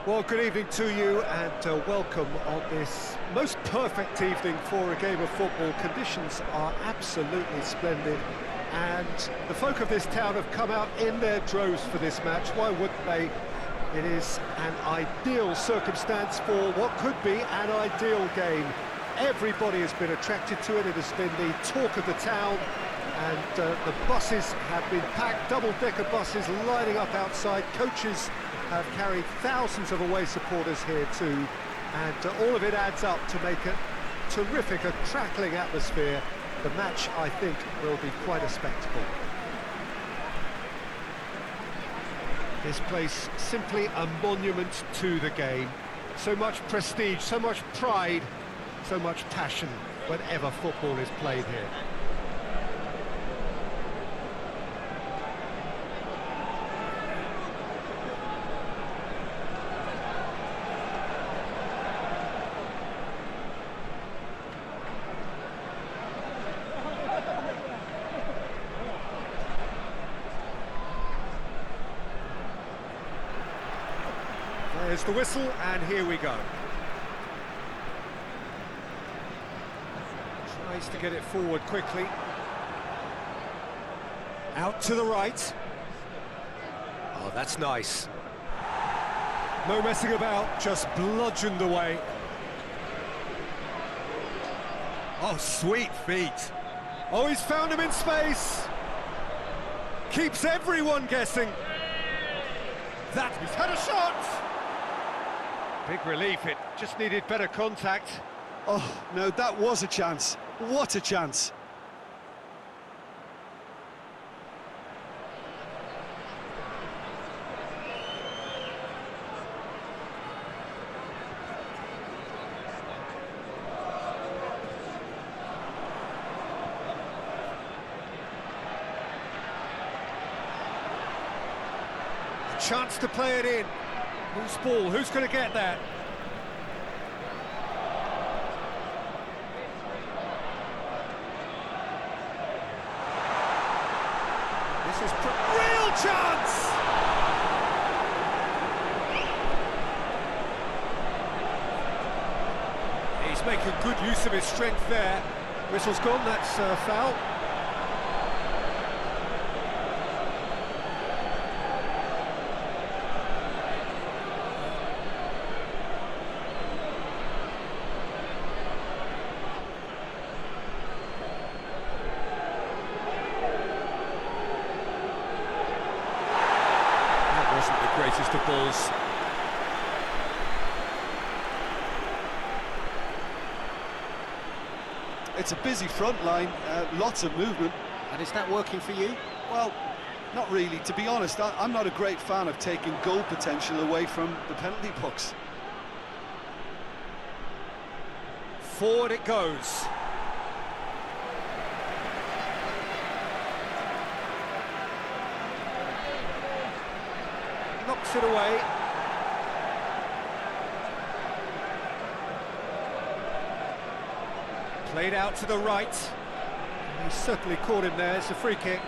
Well, good evening to you and welcome on this most perfect evening for a game of football. Conditions are absolutely splendid and the folk of this town have come out in their droves for this match. Why wouldn't they? It is an ideal circumstance for what could be an ideal game. Everybody has been attracted to it. It has been the talk of the town, and the buses have been packed, double-decker buses lining up outside. Coaches have carried thousands of away supporters here too, and all of it adds up to make a terrific, a crackling atmosphere. The match, I think, will be quite a spectacle. This place simply a monument to the game. So much prestige, so much pride, so much passion whenever football is played here. There's the whistle, and here we go. Tries to get it forward quickly. Out to the right. Oh, that's nice. No messing about, just bludgeoned away. Oh, sweet feet. Oh, he's found him in space. Keeps everyone guessing. He's had a shot. Big relief, it just needed better contact. Oh, no, that was a chance. What a chance. A chance to play it in. Whose ball? Who's going to get that? This is real chance! He's making good use of his strength there. Whistle's gone, that's foul. Greatest of balls. It's a busy front line, lots of movement. And is that working for you? Well, not really. To be honest, I'm not a great fan of taking goal potential away from the penalty box. Forward it goes. Knocks it away. Played out to the right. He certainly caught him there. It's a free kick.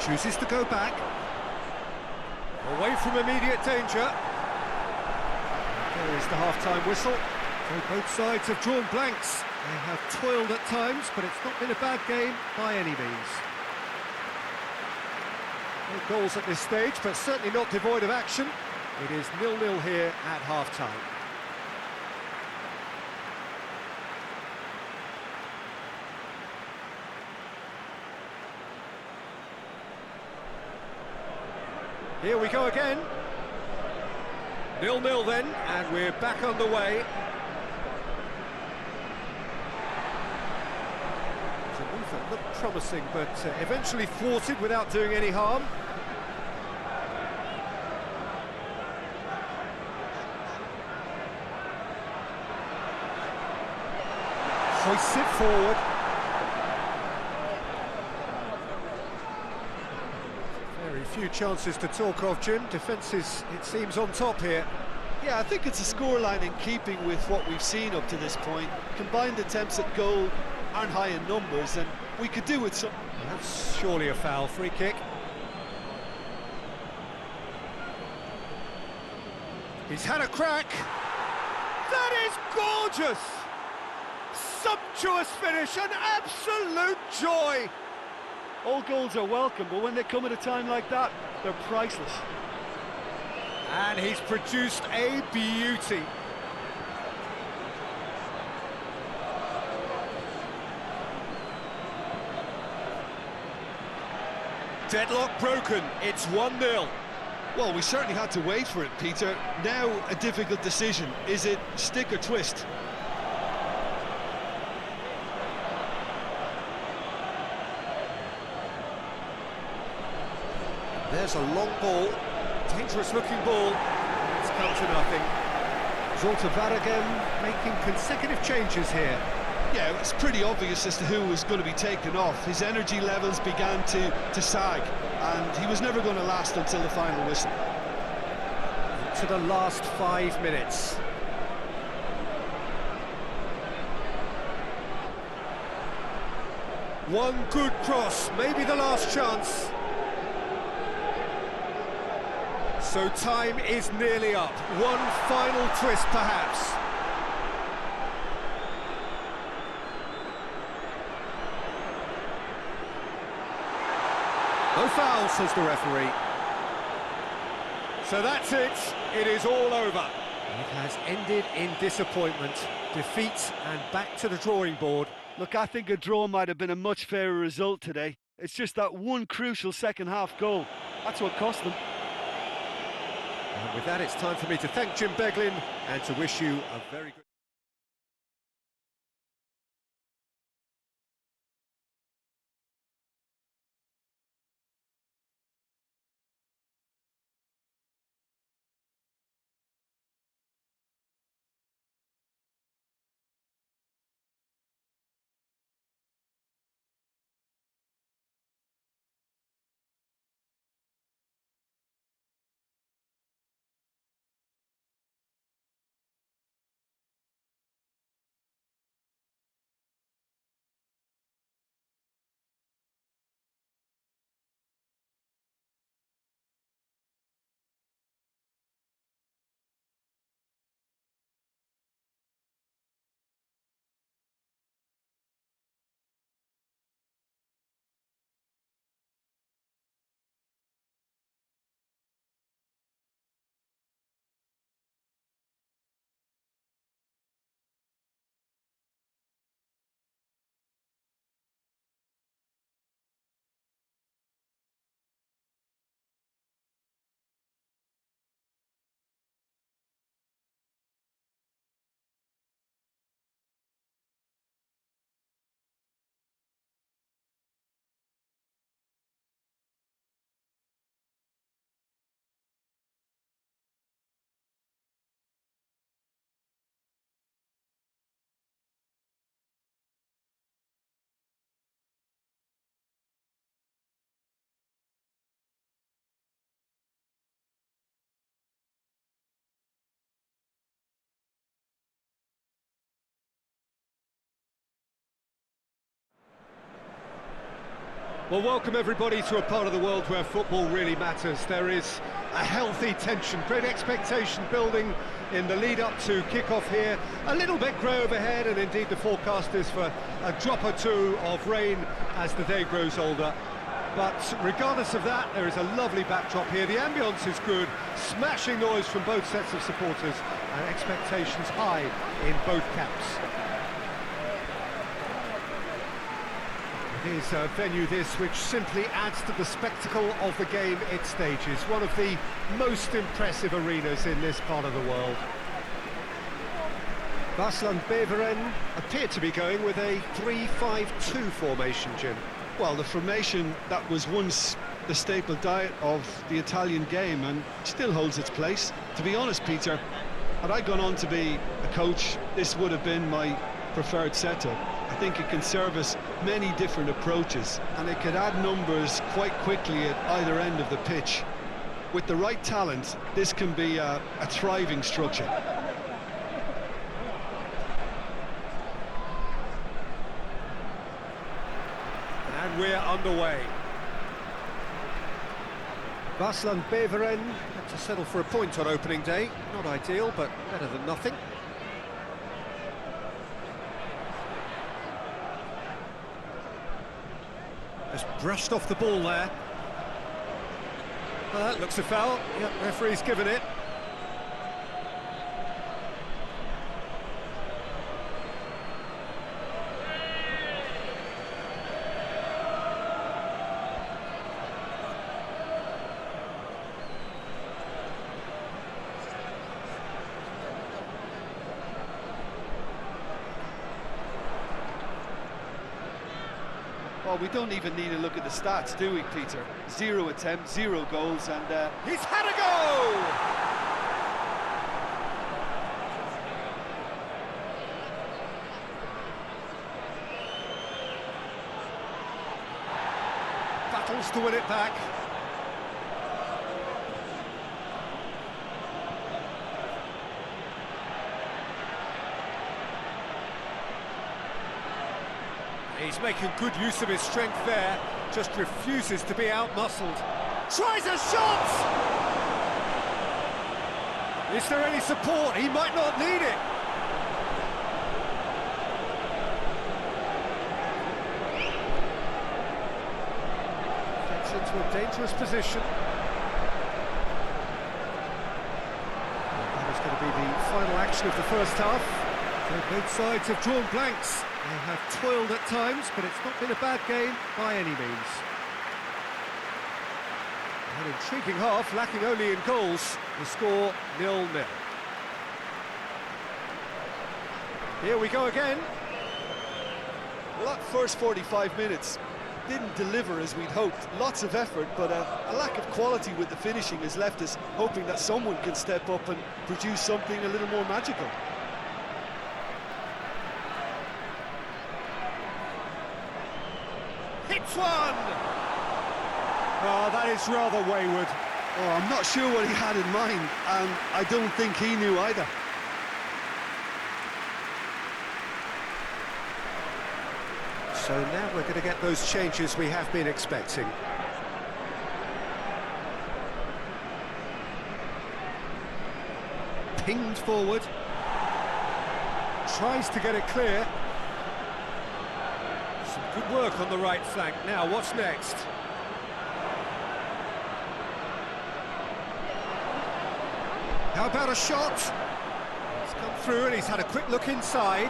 Chooses to go back, away from immediate danger. There is the half-time whistle. So both sides have drawn blanks. They have toiled at times, but it's not been a bad game by any means. No goals at this stage, but certainly not devoid of action. It is 0-0 here at half-time. Here we go again. 0-0 then, and we're back underway. It's a move that looked promising, but eventually thwarted without doing any harm. Hoists it forward. A few chances to talk of, Jim. Defence is, it seems, on top here. Yeah, I think it's a scoreline in keeping with what we've seen up to this point. Combined attempts at goal aren't high in numbers, and we could do with some... That's surely a foul. Free kick. He's had a crack. That is gorgeous! Sumptuous finish, an absolute joy! All goals are welcome, but when they come at a time like that, they're priceless. And he's produced a beauty. Deadlock broken, it's 1-0. Well, we certainly had to wait for it, Peter. Now a difficult decision. Is it stick or twist? There's a long ball, dangerous looking ball. It's come to nothing. Zulte Waregem making consecutive changes here. Yeah, it was pretty obvious as to who was going to be taken off. His energy levels began to sag, and he was never going to last until the final whistle. To the last 5 minutes. One good cross, maybe the last chance. So time is nearly up. One final twist, perhaps. No foul, says the referee. So that's it. It is all over. It has ended in disappointment, defeat, and back to the drawing board. Look, I think a draw might have been a much fairer result today. It's just that one crucial second-half goal. That's what cost them. And with that, it's time for me to thank Jim Beglin and to wish you a very good... Well, welcome everybody to a part of the world where football really matters. There is a healthy tension, great expectation building in the lead up to kick-off here. A little bit grey overhead, and indeed the forecast is for a drop or two of rain as the day grows older. But regardless of that, there is a lovely backdrop here. The ambience is good, smashing noise from both sets of supporters, and expectations high in both camps. It is a venue this which simply adds to the spectacle of the game it stages. One of the most impressive arenas in this part of the world. Waasland Beveren appeared to be going with a 3-5-2 formation, Jim. Well, the formation that was once the staple diet of the Italian game and still holds its place. To be honest, Peter, had I gone on to be a coach, this would have been my preferred setup. I think it can service many different approaches, and it could add numbers quite quickly at either end of the pitch. With the right talent, this can be a thriving structure. And we're underway. Vaslan Beveren had to settle for a point on opening day. Not ideal, but better than nothing. Just brushed off the ball there. Well, that looks a foul. Yep, referee's given it. Well, we don't even need to look at the stats, do we, Peter? 0 attempts, 0 goals, and he's had a go! Battles to win it back. He's making good use of his strength there, just refuses to be out-muscled. Tries a shot! Is there any support? He might not need it. Gets into a dangerous position. That is going to be the final action of the first half. So both sides have drawn blanks. They have toiled at times, but it's not been a bad game by any means. An intriguing half, lacking only in goals. The score 0-0. Here we go again. well, that first 45 minutes didn't deliver as we'd hoped. Lots of effort, but a lack of quality with the finishing has left us hoping that someone can step up and produce something a little more magical. Hits one! Oh, that is rather wayward. Oh, I'm not sure what he had in mind, and I don't think he knew either. So now we're going to get those changes we have been expecting. Pinged forward. Tries to get it clear. Some good work on the right flank. Now, what's next? How about a shot? It's come through and he's had a quick look inside.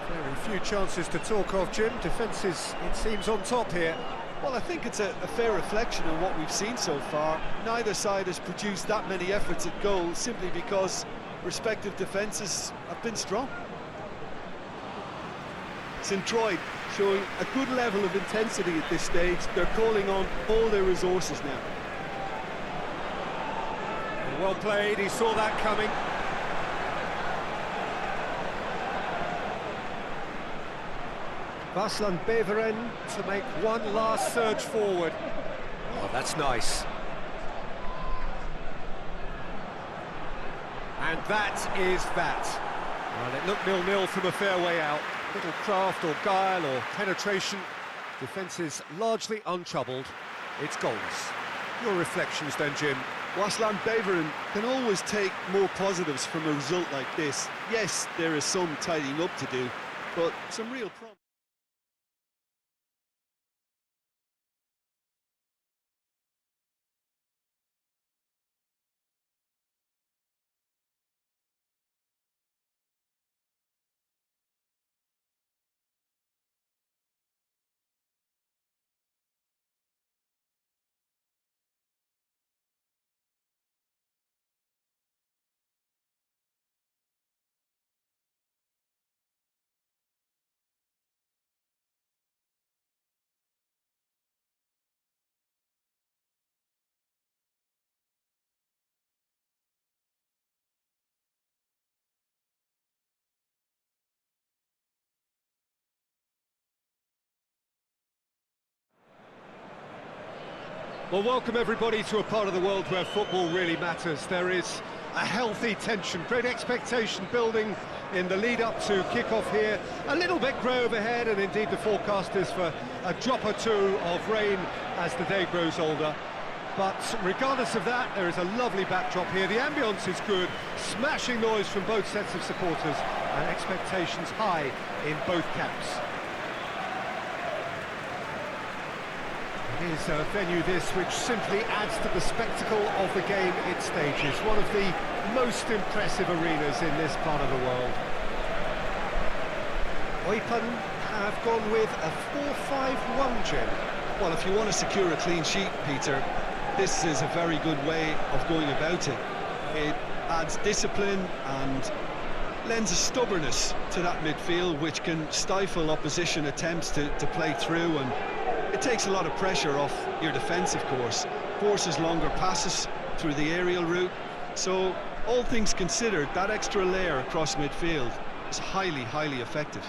Very few chances to talk of, Jim. Defence is, it seems, on top here. Well, I think it's a fair reflection on what we've seen so far. Neither side has produced that many efforts at goal simply because respective defences have been strong. St. Troy showing a good level of intensity at this stage. They're calling on all their resources now. Well played, he saw that coming. Vaslan Beveren to make one last surge forward. Oh, that's nice. And that is that. Well, it looked 0-0 from a fair way out. Little craft or guile or penetration. Defence is largely untroubled. It's goals. Your reflections then, Jim? Vaslan Beveren can always take more positives from a result like this. Yes, there is some tidying up to do, but some real problems. Well, welcome everybody to a part of the world where football really matters. There is a healthy tension, great expectation building in the lead-up to kick-off here. A little bit grey overhead, and indeed the forecast is for a drop or two of rain as the day grows older. But regardless of that, there is a lovely backdrop here. The ambience is good, smashing noise from both sets of supporters, and expectations high in both camps. It is a venue this which simply adds to the spectacle of the game it stages. One of the most impressive arenas in this part of the world. Eupen have gone with a 4-5-1, Jim. Well, if you want to secure a clean sheet, Peter, this is a very good way of going about it. It adds discipline and lends a stubbornness to that midfield which can stifle opposition attempts to play through, and it takes a lot of pressure off your defence, of course, forces longer passes through the aerial route. So, all things considered, that extra layer across midfield is highly, highly effective.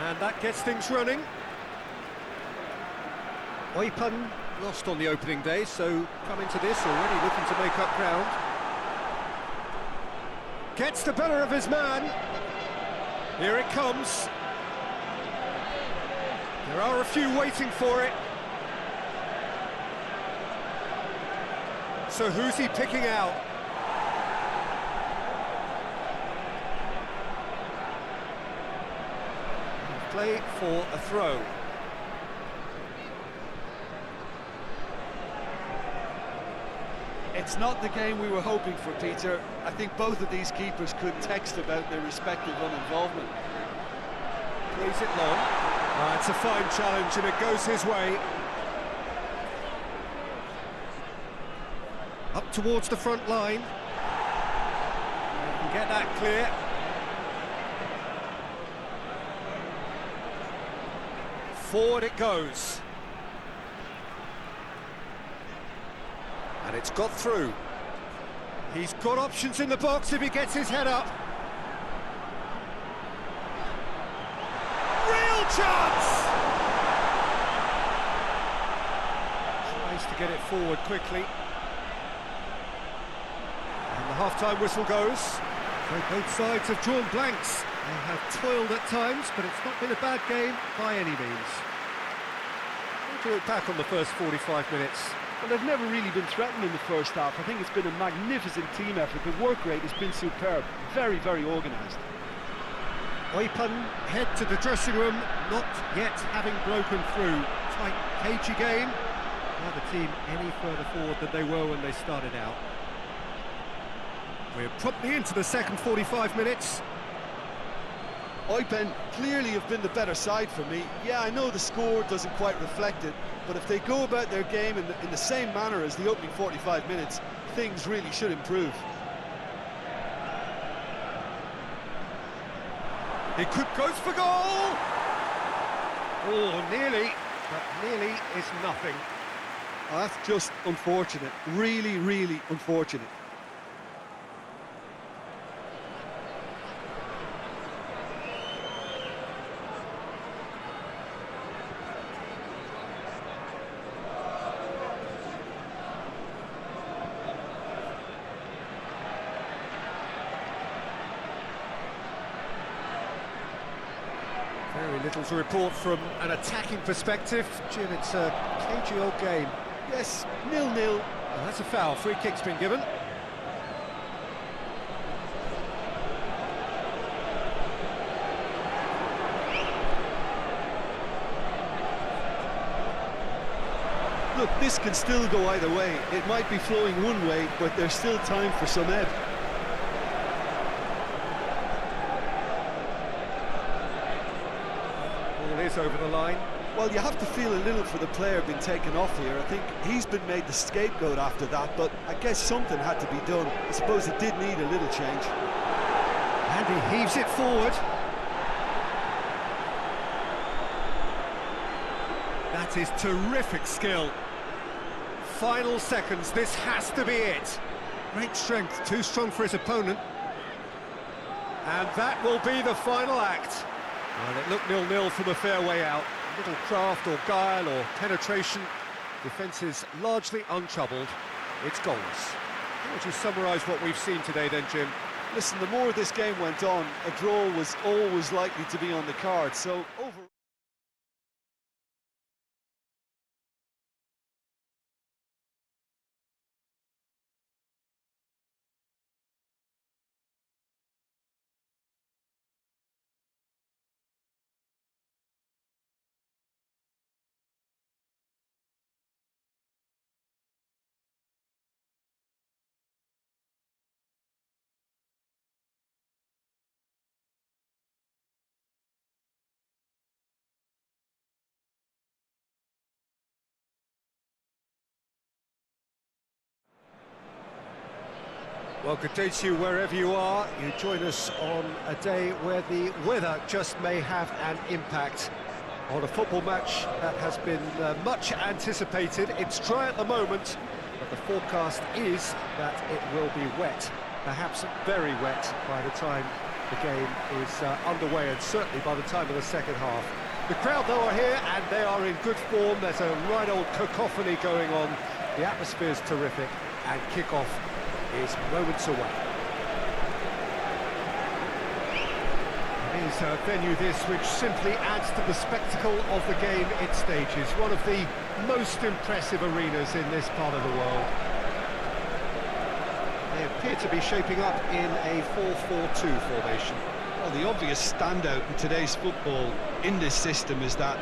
And that gets things running. Eupen lost on the opening day, so coming to this already looking to make up ground. Gets the better of his man. Here it comes. There are a few waiting for it. So who's he picking out? Play for a throw. It's not the game we were hoping for, Peter. I think both of these keepers could text about their respective uninvolvement. Plays it long. It's a fine challenge and it goes his way. Up towards the front line. Can get that clear. Forward it goes. And it's got through. He's got options in the box if he gets his head up. Real chance! Tries to get it forward quickly. And the half-time whistle goes. So both sides have drawn blanks. They have toiled at times, but it's not been a bad game by any means. We'll do it back on the first 45 minutes. Well, they've never really been threatened in the first half. I think it's been a magnificent team effort. The work rate has been superb. Very, very organised. Eupen head to the dressing room, not yet having broken through. Tight, cagey game. Now the team any further forward than they were when they started out. We're promptly into the second 45 minutes. Eupen clearly have been the better side for me. Yeah, I know the score doesn't quite reflect it, but if they go about their game in the same manner as the opening 45 minutes, things really should improve. He goes for goal! Oh, nearly, but nearly is nothing. Oh, that's just unfortunate. Really, really unfortunate. Very little to report from an attacking perspective. Jim, it's a cagey old game. Yes, 0-0. And that's a foul. Free kick's been given. Look, this can still go either way. It might be flowing one way, but there's still time for some ebb. Ball is over the line. Well, you have to feel a little for the player being taken off here. I think he's been made the scapegoat after that, but I guess something had to be done. I suppose it did need a little change. And he heaves it forward. That is terrific skill. Final seconds, this has to be it. Great strength, too strong for his opponent. And that will be the final act. Well, it looked 0-0 from a fair way out. Little craft or guile or penetration. Defence is largely untroubled. It's goals. How would you summarise what we've seen today then, Jim? Listen, the more this game went on, a draw was always likely to be on the card, so over... Well, good day to you wherever you are. You join us on a day where the weather just may have an impact on a football match that has been much anticipated. It's dry at the moment, but the forecast is that it will be wet, perhaps very wet by the time the game is underway, and certainly by the time of the second half. The crowd, though, are here, and they are in good form. There's a right old cacophony going on. The atmosphere's terrific, and kick-off is moments away. It is a venue this which simply adds to the spectacle of the game it stages. One of the most impressive arenas in this part of the world. They appear to be shaping up in a 4-4-2 formation. Well, the obvious standout in today's football in this system is that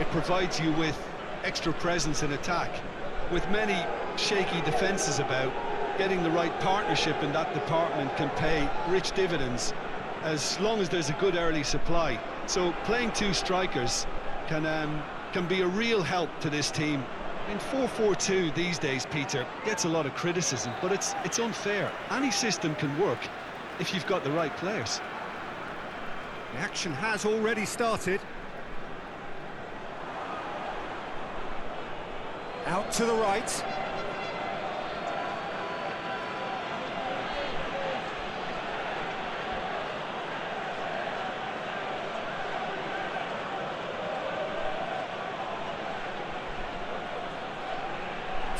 it provides you with extra presence in attack. With many shaky defences about, getting the right partnership in that department can pay rich dividends as long as there's a good early supply. So playing two strikers can be a real help to this team. In 4-4-2 these days, Peter, gets a lot of criticism, but it's unfair. Any system can work if you've got the right players. The action has already started. Out to the right.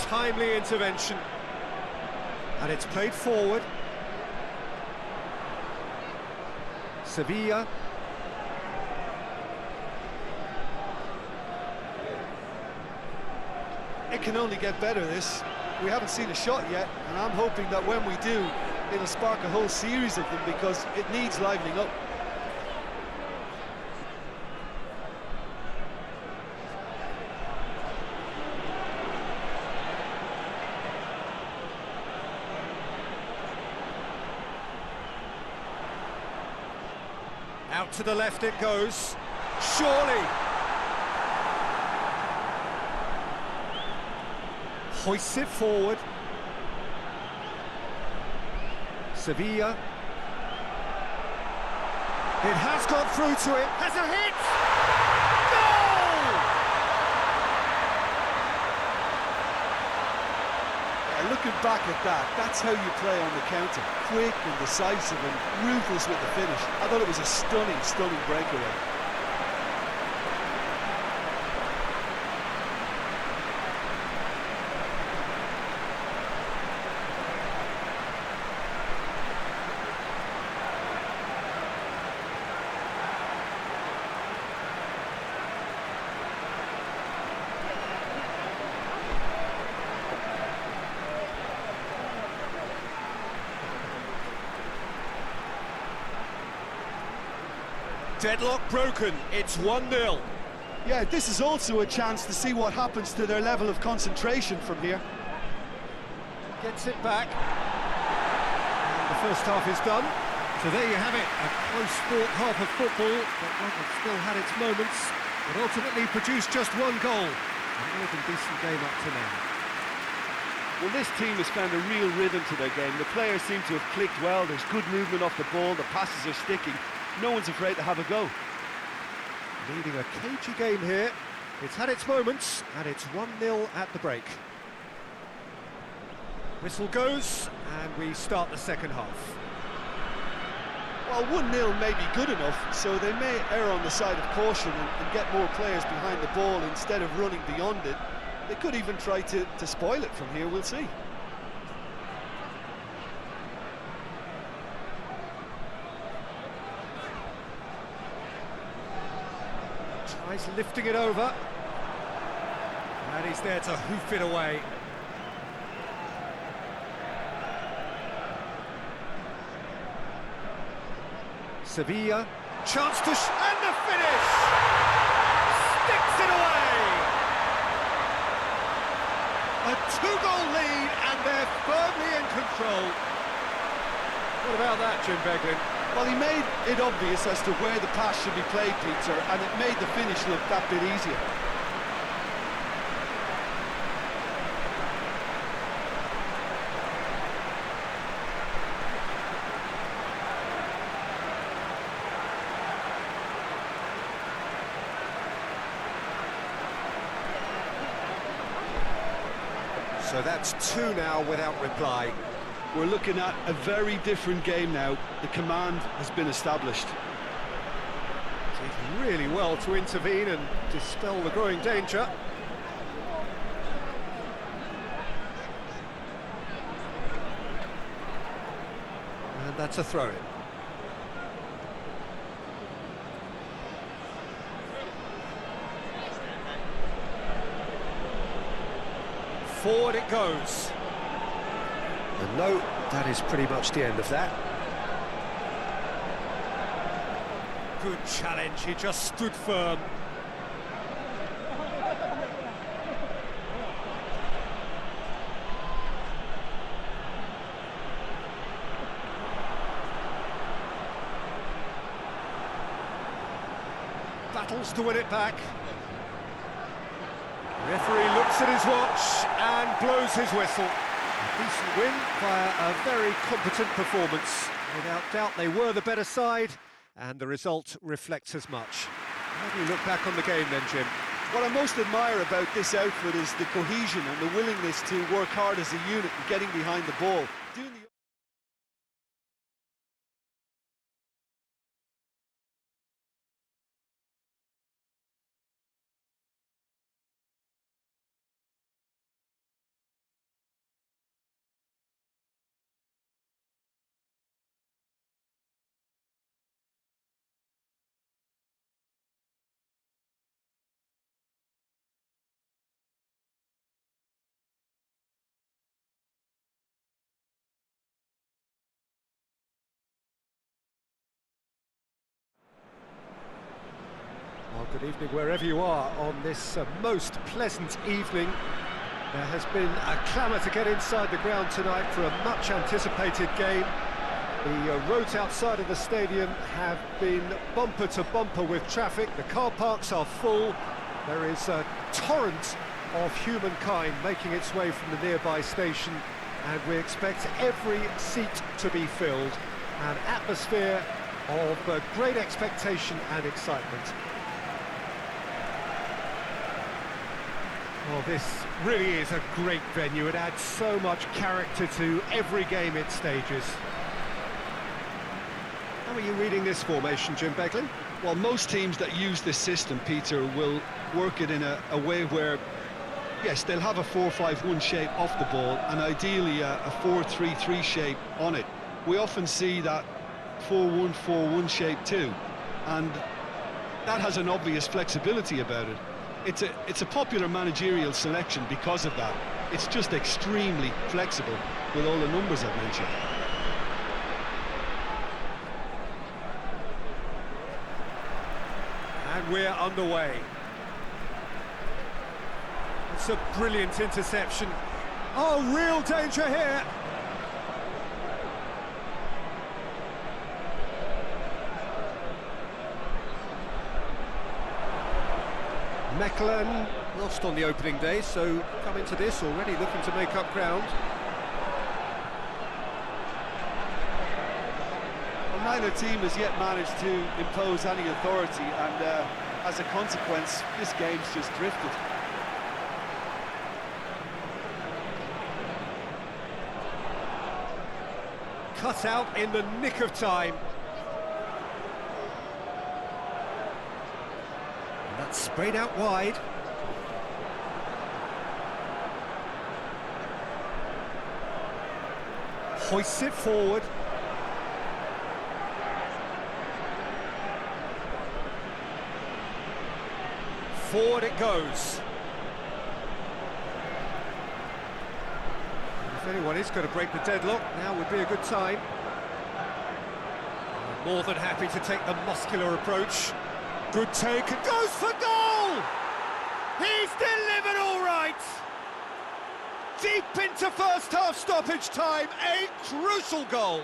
Timely intervention, and it's played forward. Sevilla. It can only get better, this. We haven't seen a shot yet, and I'm hoping that when we do, it'll spark a whole series of them, because it needs livening up. Out to the left it goes. Surely. Hoists it forward. Sevilla. It has got through to it. Has a hit! Goal! Yeah, looking back at that, that's how you play on the counter. Quick and decisive and ruthless with the finish. I thought it was a stunning, stunning breakaway. Deadlock broken, it's 1-0. Yeah, this is also a chance to see what happens to their level of concentration from here. Gets it back. And the first half is done. So there you have it, a close-fought half of football, but one that still had its moments, but ultimately produced just one goal. A more than decent game up to now. Well, this team has found a real rhythm to their game. The players seem to have clicked well. There's good movement off the ball, the passes are sticking. No one's afraid to have a go. Leading a cagey game here. It's had its moments, and it's 1-0 at the break. Whistle goes, and we start the second half. Well, 1-0 may be good enough, so they may err on the side of caution and get more players behind the ball instead of running beyond it. They could even try to spoil it from here, we'll see. Tries lifting it over. And he's there to hoof it away. Sevilla, chance to and the finish! Sticks it away! A two-goal lead and they're firmly in control. What about that, Jim Beglin? Well, he made it obvious as to where the pass should be played, Peter, and it made the finish look that bit easier. So that's two now without reply. We're looking at a very different game now. The command has been established. Did really well to intervene and dispel the growing danger. And that's a throw-in. Forward it goes. And no, that is pretty much the end of that. Good challenge, he just stood firm. Battles to win it back. Referee looks at his watch and blows his whistle. A decent win via a very competent performance. Without doubt they were the better side and the result reflects as much. How do you look back on the game then, Jim? What I most admire about this outfit is the cohesion and the willingness to work hard as a unit and getting behind the ball. Doing the Well, good evening wherever you are on this most pleasant evening. There has been a clamour to get inside the ground tonight for a much anticipated game. The roads outside of the stadium have been bumper to bumper with traffic. The car parks are full. There is a torrent of humankind making its way from the nearby station, and we expect every seat to be filled. An atmosphere of great expectation and excitement. Well, this really is a great venue. It adds so much character to every game it stages. How are you reading this formation, Jim Beglin? Well, most teams that use this system, Peter, will work it in a way where, yes, they'll have a 4-5-1 shape off the ball and ideally a 4-3-3 shape on it. We often see that 4-1-4-1 shape too, and that has an obvious flexibility about it. It's a popular managerial selection because of that. It's just extremely flexible with all the numbers I've mentioned. And we're underway. It's a brilliant interception. Oh, real danger here. Mechelen lost on the opening day, so come into this already looking to make up ground. Well, neither team has yet managed to impose any authority, and as a consequence, this game's just drifted. Cut out in the nick of time. It's sprayed out wide. Hoists it forward. Forward it goes. If anyone is going to break the deadlock, now would be a good time. More than happy to take the muscular approach. Good take, and goes for goal! He's delivered all right! Deep into first half stoppage time, a crucial goal.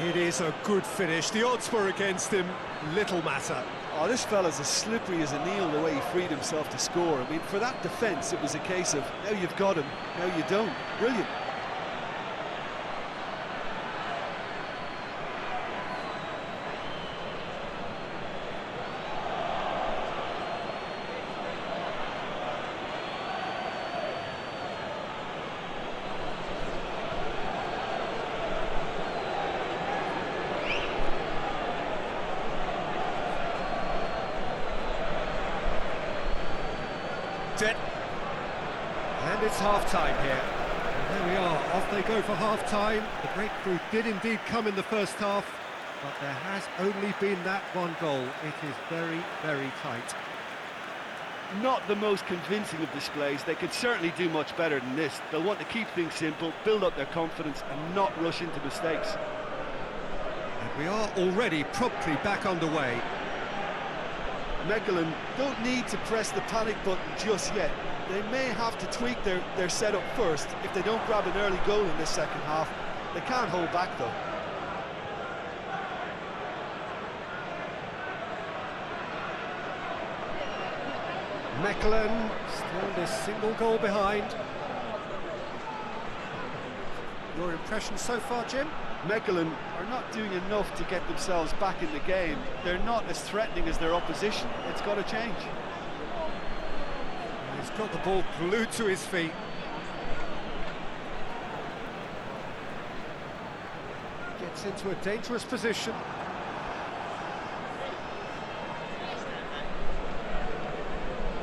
It is a good finish. The odds were against him, little matter. Oh, this fella's as slippery as a needle the way he freed himself to score. I mean, for that defence, it was a case of, now you've got him, now you don't. Brilliant. And it's half-time here. And there we are, off they go for half-time. The breakthrough did indeed come in the first half, but there has only been that one goal. It is very, very tight. Not the most convincing of displays. They could certainly do much better than this. They'll want to keep things simple, build up their confidence and not rush into mistakes. And we are already promptly back underway. Mechelen don't need to press the panic button just yet. They may have to tweak their setup first if they don't grab an early goal in this second half. They can't hold back though. Mechelen still this single goal behind. Your impression so far, Jim? Mechelen are not doing enough to get themselves back in the game. They're not as threatening as their opposition. It's got to change. He's got the ball glued to his feet. Gets into a dangerous position.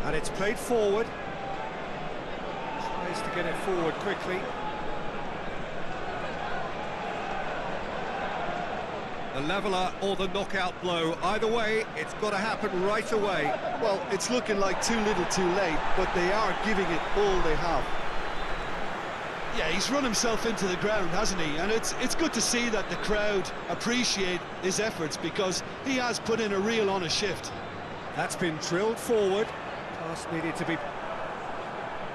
And it's played forward. Tries to get it forward quickly. The leveller or the knockout blow. Either way, it's got to happen right away. Well, it's looking like too little too late, but they are giving it all they have. Yeah, he's run himself into the ground, hasn't he? And it's good to see that the crowd appreciate his efforts because he has put in a real honest shift. That's been drilled forward. Pass needed to be...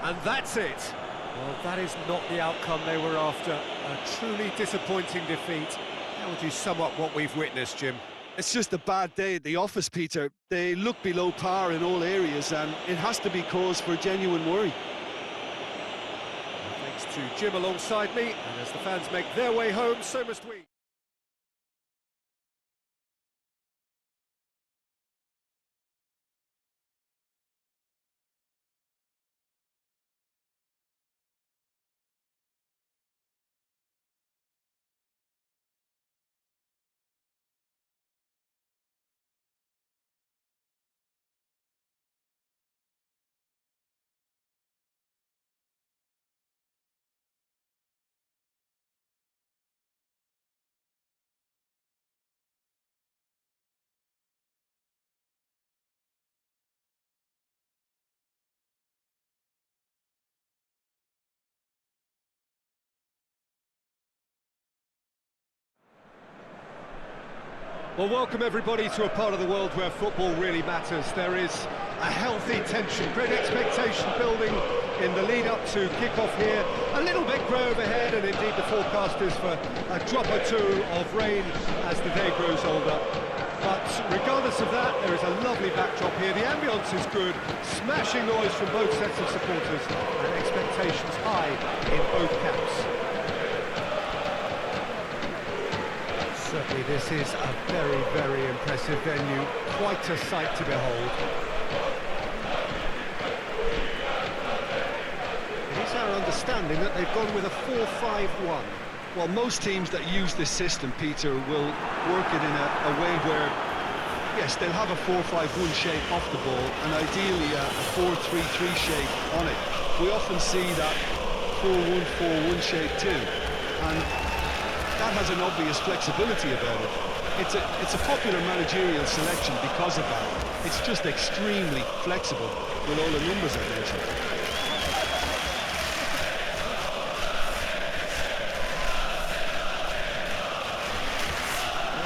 And that's it. Well, that is not the outcome they were after. A truly disappointing defeat. How would you sum up what we've witnessed, Jim? It's just a bad day at the office, Peter. They look below par in all areas, and it has to be cause for genuine worry. Thanks to Jim alongside me, and as the fans make their way home, so must we. Well, welcome everybody to a part of the world where football really matters. There is a healthy tension, great expectation building in the lead-up to kick-off here. A little bit grey overhead, and indeed the forecast is for a drop or two of rain as the day grows older. But regardless of that, there is a lovely backdrop here. The ambience is good, smashing noise from both sets of supporters, and expectations high in both camps. Certainly this is a very, very impressive venue, quite a sight to behold. It is our understanding that they've gone with a 4-5-1. Well, most teams that use this system, Peter, will work it in a way where, yes, they'll have a 4-5-1 shape off the ball, and ideally a 4-3-3 shape on it. We often see that 4-1-4-1 shape too, and that has an obvious flexibility about it. It's a popular managerial selection because of that. It's just extremely flexible with all the numbers I mentioned.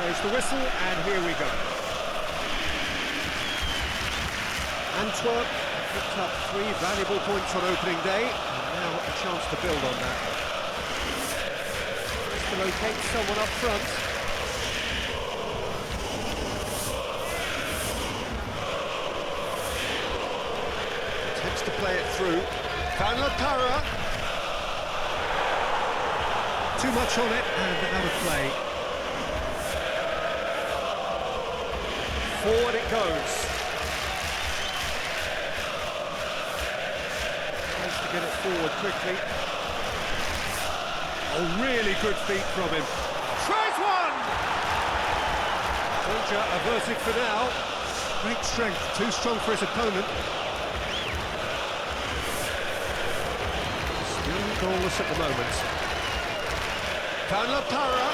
There's the whistle, and here we go. Antwerp picked up 3 valuable points on opening day, and now a chance to build on that. Just to locate someone up front. Attempts to play it through. Van La Parra. Too much on it, and out of play. Forward it goes. Tries to get it forward quickly. Oh, really good feet from him. Tries one! Danger averted for now. Great strength, too strong for his opponent. Still goalless at the moment. Van La Parra.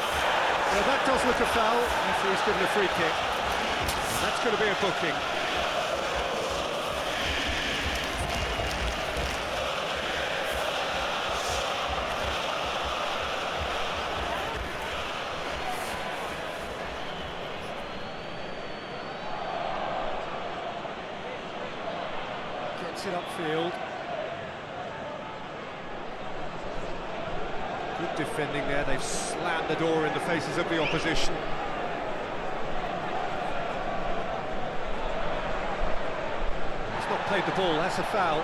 Well, that does look a foul. Referee's given a free kick. That's going to be a booking. Gets it upfield. Good defending there. They've slammed the door in the faces of the opposition. Played the ball, that's a foul.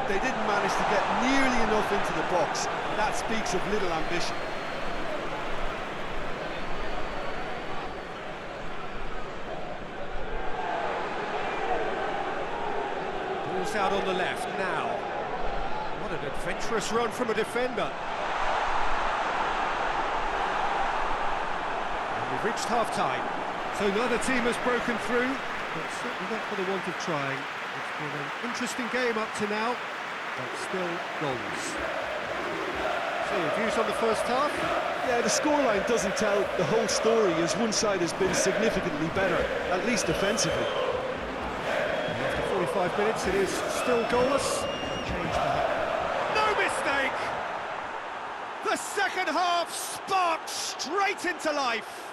They didn't manage to get nearly enough into the box. That speaks of little ambition. Ball's out on the left now. What an adventurous run from a defender. And we've reached half-time. So neither team has broken through, but certainly not for the want of trying. It's been an interesting game up to now, but still goals. So, views on the first half? Yeah, the scoreline doesn't tell the whole story, as one side has been significantly better, at least defensively. And after 45 minutes, it is still goalless. Change perhaps. No mistake! The second half sparked straight into life.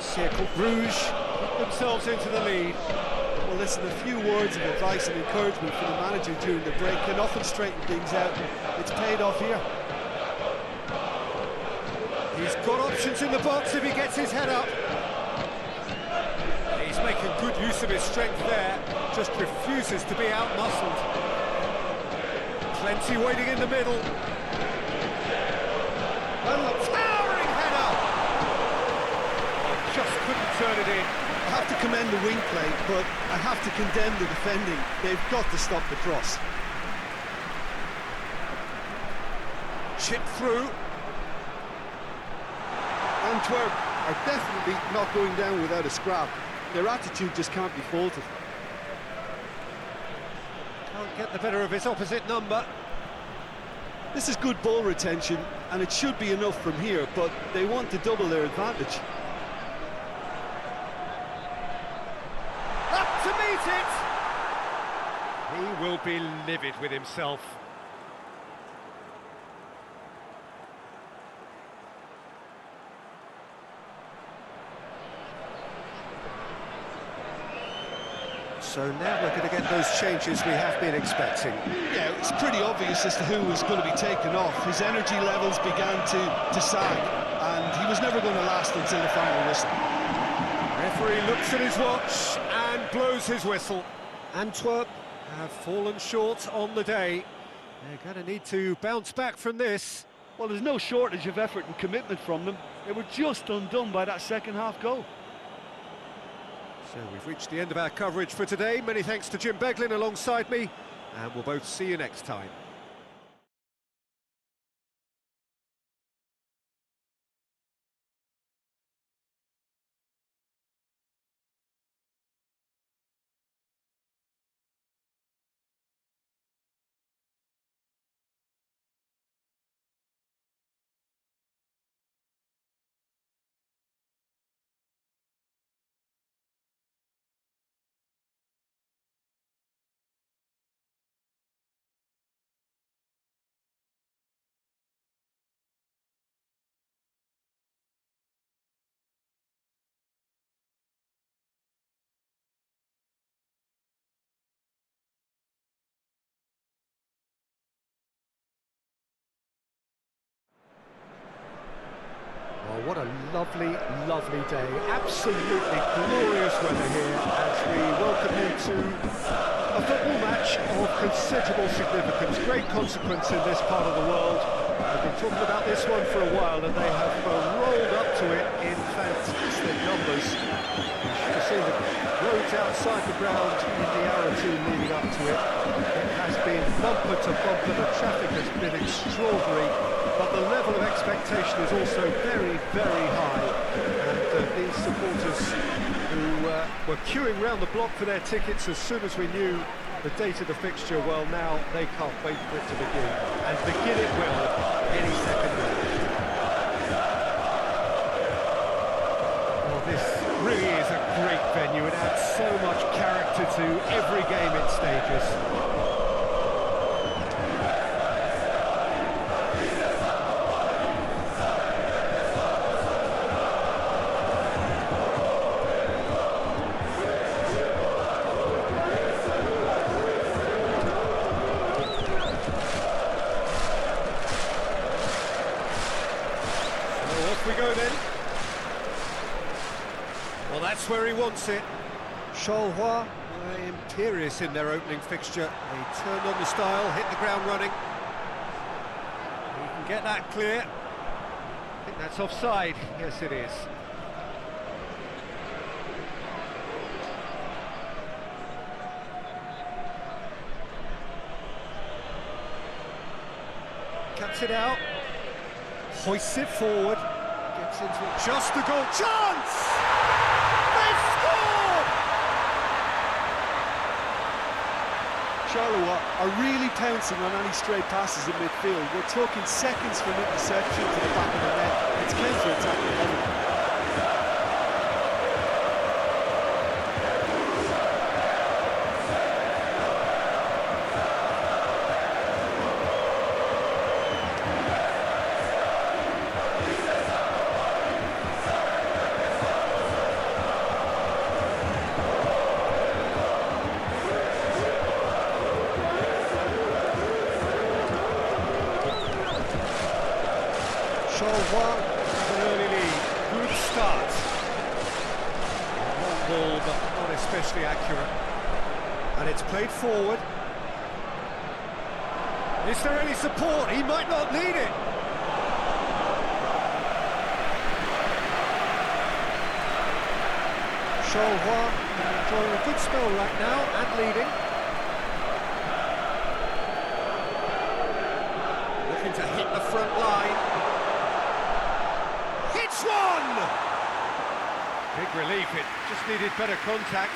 Cercle Bruges put themselves into the lead. Well, listen, a few words of advice and encouragement from the manager during the break can often straighten things out, and it's paid off here. He's got options in the box if he gets his head up. He's making good use of his strength there, just refuses to be out-muscled. Plenty waiting in the middle. And a towering header! Just couldn't turn it in. I have to commend the wing play, but I have to condemn the defending. They've got to stop the cross. Chip through. Antwerp are definitely not going down without a scrap. Their attitude just can't be faulted. Can't get the better of his opposite number. This is good ball retention, and it should be enough from here, but they want to double their advantage. Up to meet it! He will be livid with himself. So now we're going to get those changes we have been expecting. Yeah, it's pretty obvious as to who was going to be taken off. His energy levels began to sag, and he was never going to last until the final whistle. Referee looks at his watch and blows his whistle. Antwerp have fallen short on the day. They're going to need to bounce back from this. Well, there's no shortage of effort and commitment from them. They were just undone by that second-half goal. So we've reached the end of our coverage for today. Many thanks to Jim Beglin alongside me, and we'll both see you next time. Oh, what a lovely, lovely day. Absolutely glorious weather here as we welcome you to a football match of considerable significance, great consequence in this part of the world. We've been talking about this one for a while and they have rolled up to it in fantastic numbers. You should have seen the roads outside the ground in the hour or two leading up to it. It has been bumper to bumper, the traffic has been extraordinary. But the level of expectation is also very, very high. And these supporters who were queuing round the block for their tickets as soon as we knew the date of the fixture, well, now they can't wait for it to begin. And begin it will any second now. Well, this really is a great venue. It adds so much character to every game it stages. We go then. Well, that's where he wants it. Charleroi were imperious in their opening fixture. They turned on the style, hit the ground running. He can get that clear. I think that's offside. Yes, it is. Cuts it out. Hoists it forward. Gets into it. Just a goal. Chance! They've scored! Charleroi are really pouncing on any stray passes in midfield. We're talking seconds from interception to the back of the net. It's counter-attacking heavy. Charleroi with an early lead. Good start. Long ball, but not especially accurate. And it's played forward. Is there any support? He might not need it. Charleroi enjoying a good spell right now and leading. Looking to hit the front line. One! Big relief, it just needed better contact.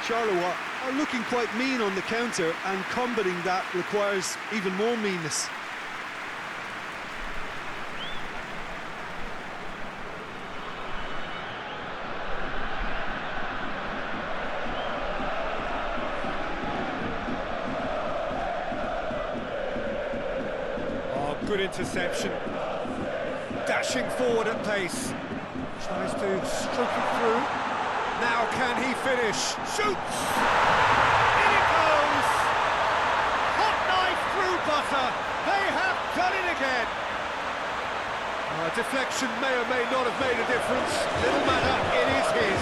Charleroi are looking quite mean on the counter, and combating that requires even more meanness. Oh, good interception. Dashing forward at pace. Tries to stroke it through. Now can he finish? Shoots! In it goes! Hot knife through butter. They have done it again. Deflection may or may not have made a difference. Little matter, it is his.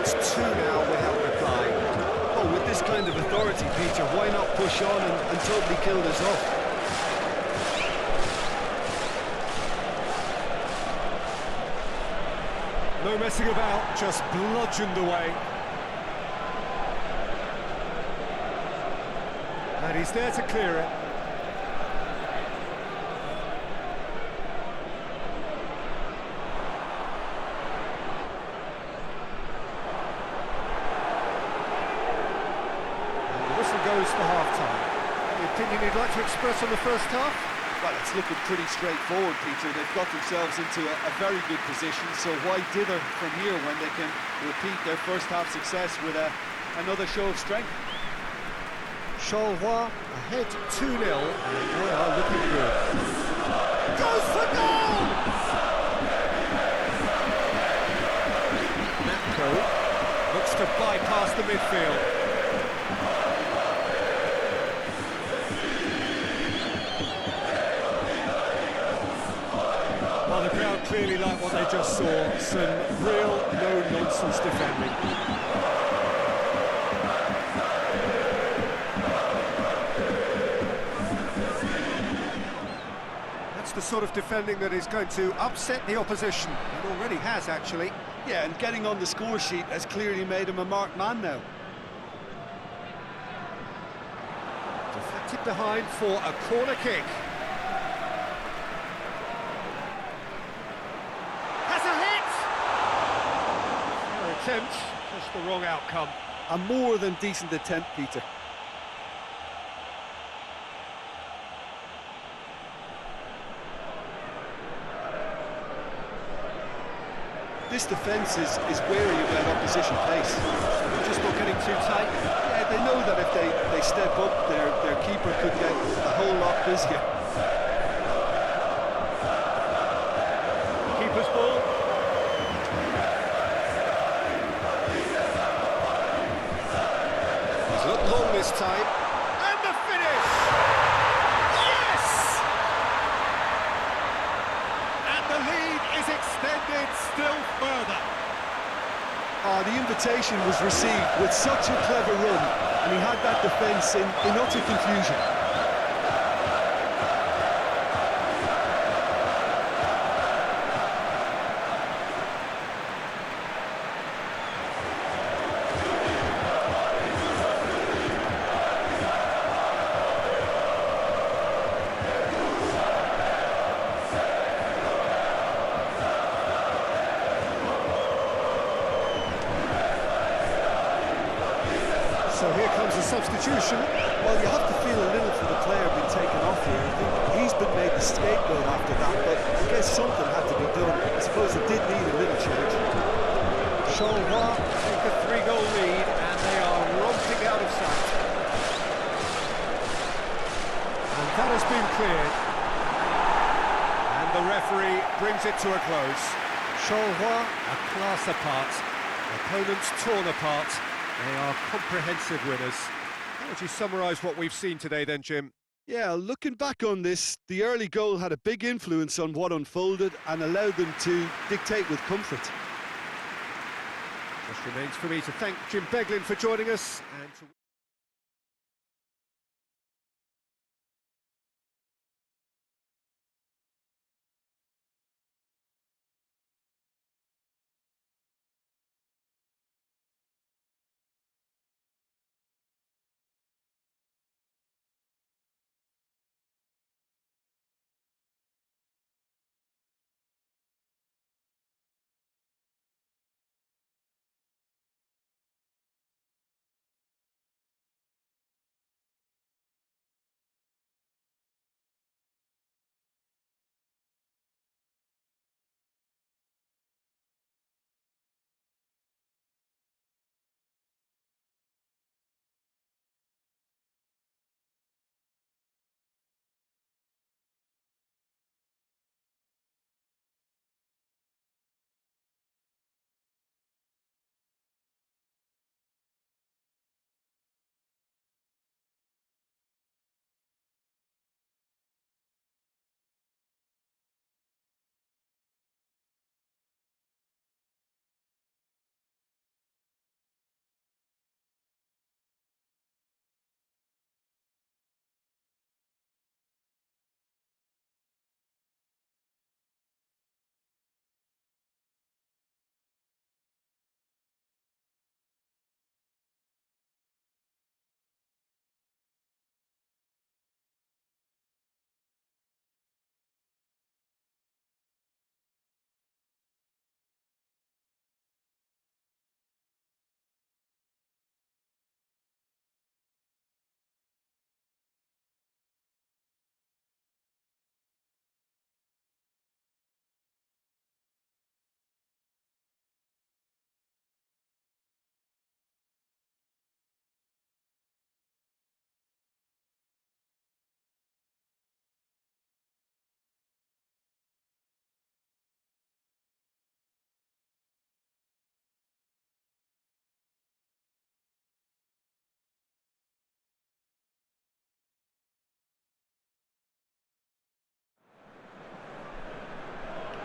Two now without reply. Oh, with this kind of authority, Peter, why not push on and totally kill this off? No messing about, just bludgeoned away. And he's there to clear it. Goes for half-time. Any opinion you'd like to express on the first half? Well, it's looking pretty straightforward, Peter. They've got themselves into a very good position, so why dither from here when they can repeat their first half success with another show of strength? Charleroi ahead 2-0, and they are looking good. Goes for goal! Napco looks to bypass the midfield. Well, the crowd clearly like what they just saw. Some real no-nonsense defending. That's the sort of defending that is going to upset the opposition. It already has, actually. Yeah, and getting on the score sheet has clearly made him a marked man now. Deflected behind for a corner kick. Attempt, just the wrong outcome. A more than decent attempt, Peter. This defence is wary about opposition pace. They're just not getting too tight. Yeah, they know that if they step up, their keeper could get a whole lot busier. Keeper's ball. Not long this time, and the finish! Yes! And the lead is extended still further. The invitation was received with such a clever run, and he had that defence in utter confusion. So here comes a substitution. Well, you have to feel a little for the player being taken off here. I think he's been made the scapegoat after that, but I guess something had to be done. I suppose it did need a little change. Charleroi take a 3-goal lead, and they are romping out of sight. And that has been cleared. And the referee brings it to a close. Charleroi a class apart. Opponents torn apart. They are comprehensive winners. How would you summarise what we've seen today then, Jim? Yeah, looking back on this, the early goal had a big influence on what unfolded and allowed them to dictate with comfort. Just remains for me to thank Jim Beglin for joining us and to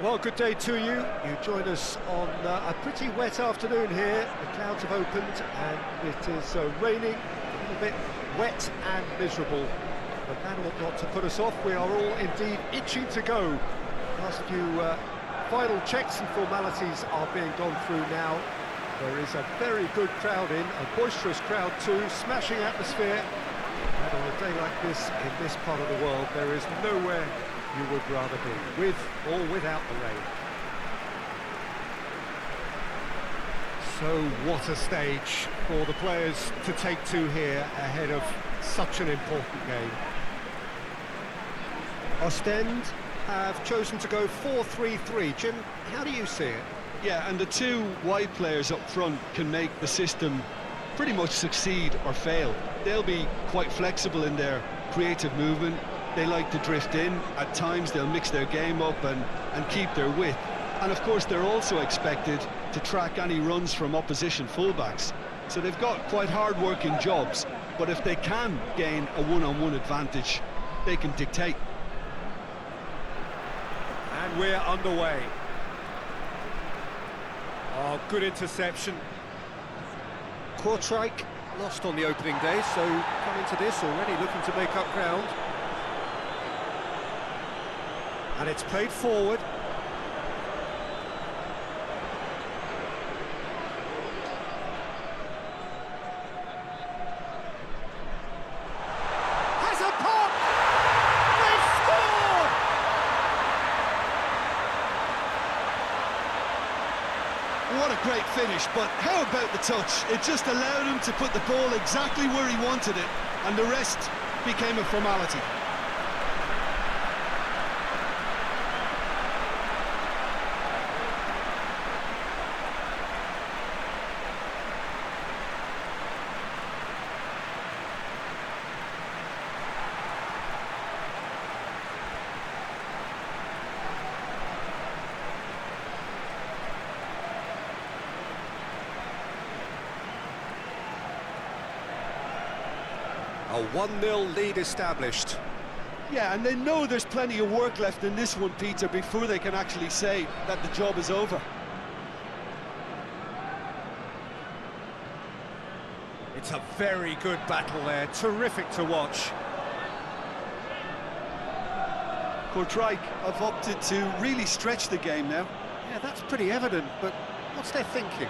Well, good day to you. You join us on a pretty wet afternoon here. The clouds have opened and it is raining, a little bit wet and miserable. But that ought not to put us off. We are all indeed itching to go. Last few final checks and formalities are being gone through now. There is a very good crowd in, a boisterous crowd too, smashing atmosphere. And on a day like this, in this part of the world, there is nowhere you would rather be, with or without the rain. So what a stage for the players to take to here ahead of such an important game. Ostend have chosen to go 4-3-3. Jim, how do you see it? Yeah, and the two wide players up front can make the system pretty much succeed or fail. They'll be quite flexible in their creative movement. They like to drift in. At times they'll mix their game up and keep their width. And of course they're also expected to track any runs from opposition fullbacks. So they've got quite hard-working jobs, but if they can gain a one-on-one advantage, they can dictate. And we're underway. Oh, good interception. Kortrijk lost on the opening day, so come into this already looking to make up ground. And it's played forward. Has a pop! They've scored! What a great finish, but how about the touch? It just allowed him to put the ball exactly where he wanted it, and the rest became a formality. A 1-0 lead established. Yeah, and they know there's plenty of work left in this one, Peter, before they can actually say that the job is over. It's a very good battle there, terrific to watch. Kortrijk have opted to really stretch the game now. Yeah, that's pretty evident, but what's their thinking?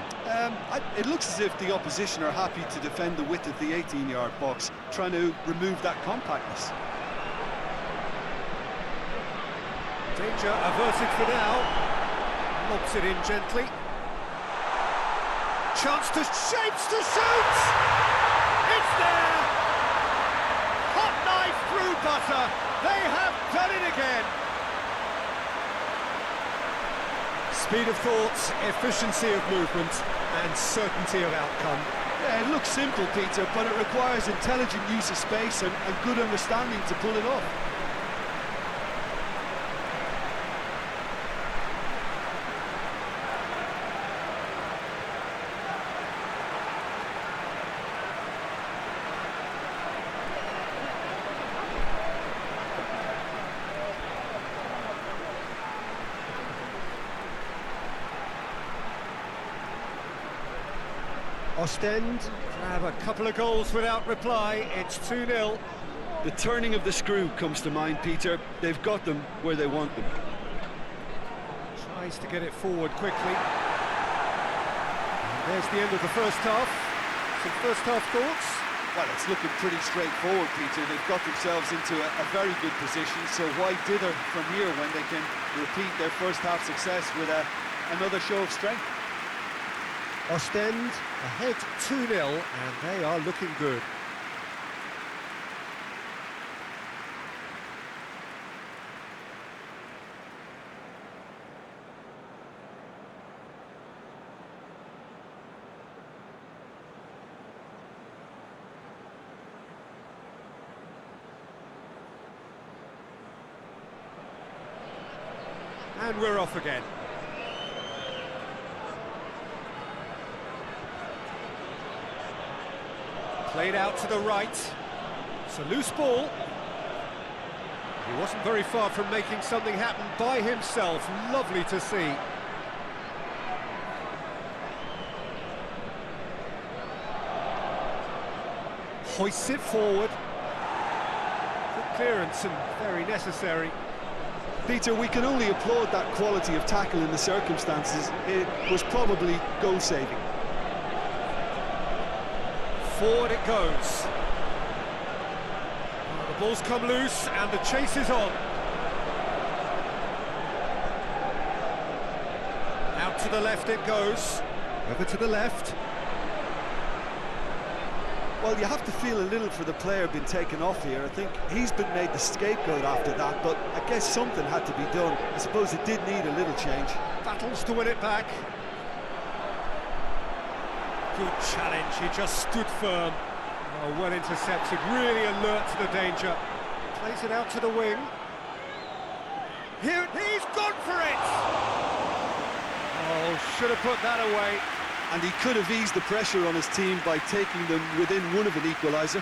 It looks as if the opposition are happy to defend the width of the 18-yard box, trying to remove that compactness. Danger averted for now. Lobs it in gently. Chance to shapes to shoot! It's there! Hot knife through butter. They have done it again. Speed of thought, efficiency of movement, and certainty of outcome. Yeah, it looks simple, Peter, but it requires intelligent use of space and good understanding to pull it off. Ostend grab a couple of goals without reply. It's 2-0. The turning of the screw comes to mind, Peter. They've got them where they want them. Tries to get it forward quickly. And there's the end of the first half. Some first half thoughts? Well, it's looking pretty straightforward, Peter. They've got themselves into a very good position, so why dither from here when they can repeat their first half success with another show of strength? Ostend ahead 2-0, and they are looking good. And we're off again. Played out to the right. It's a loose ball. He wasn't very far from making something happen by himself. Lovely to see. Hoists it forward. Good clearance and very necessary. Peter, we can only applaud that quality of tackle in the circumstances. It was probably goal-saving. Forward it goes. The ball's come loose and the chase is on. Out to the left it goes. Over to the left. Well, you have to feel a little for the player being taken off here. I think he's been made the scapegoat after that, but I guess something had to be done. I suppose it did need a little change. Battles to win it back. Good challenge, he just stood firm. Oh, well intercepted, really alert to the danger. Plays it out to the wing. Here, he's gone for it! Oh, should have put that away. And he could have eased the pressure on his team by taking them within one of an equaliser.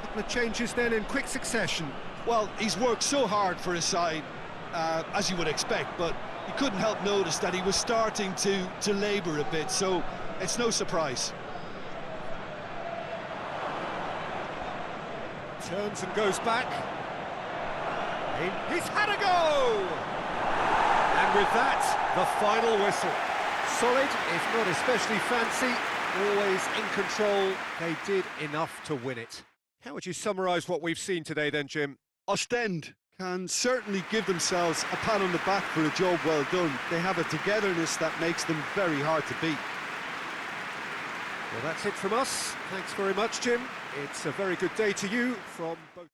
Couple of changes then in quick succession. Well, he's worked so hard for his side, as you would expect, but you couldn't help notice that he was starting to labour a bit, so it's no surprise. Turns and goes back. He's had a go! And with that, the final whistle. Solid, if not especially fancy, always in control. They did enough to win it. How would you summarise what we've seen today then, Jim? Ostend can certainly give themselves a pat on the back for a job well done. They have a togetherness that makes them very hard to beat. Well, that's it from us. Thanks very much, Jim. It's a very good day to you from both...